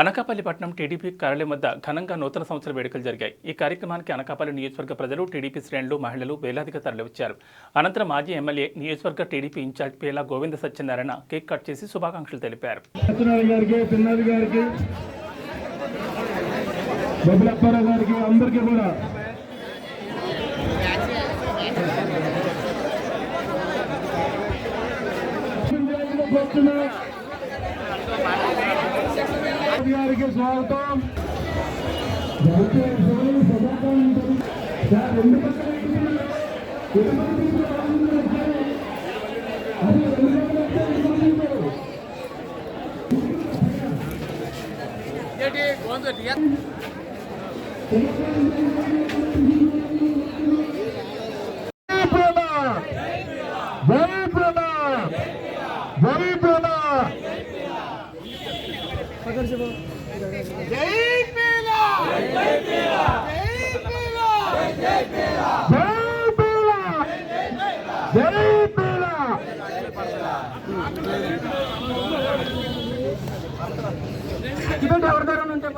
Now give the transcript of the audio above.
అనకాపల్లి పట్టణం టీడీపీ కార్యాలయం వద్ద ఘనంగా నూతన సంవత్సర వేడుకలు జరిగాయి. ఈ కార్యక్రమానికి అనకాపల్లి నియోజకవర్గ ప్రజలు, టీడీపీ శ్రేణులు, మహిళలు వేలాదిగా తరలివచ్చారు. అనంతరం మాజీ ఎమ్మెల్యే, నియోజకవర్గ TDP incharge పేలా Govinda Satyanarayana cake cut చేసి శుభాకాంక్షలు తెలిపారు. గారికి స్వాగతం. జై పేలా, జై పేలా, జై పేలా, జై పేలా, జై పేలా. ఎవరి దగ్గర ఉంటే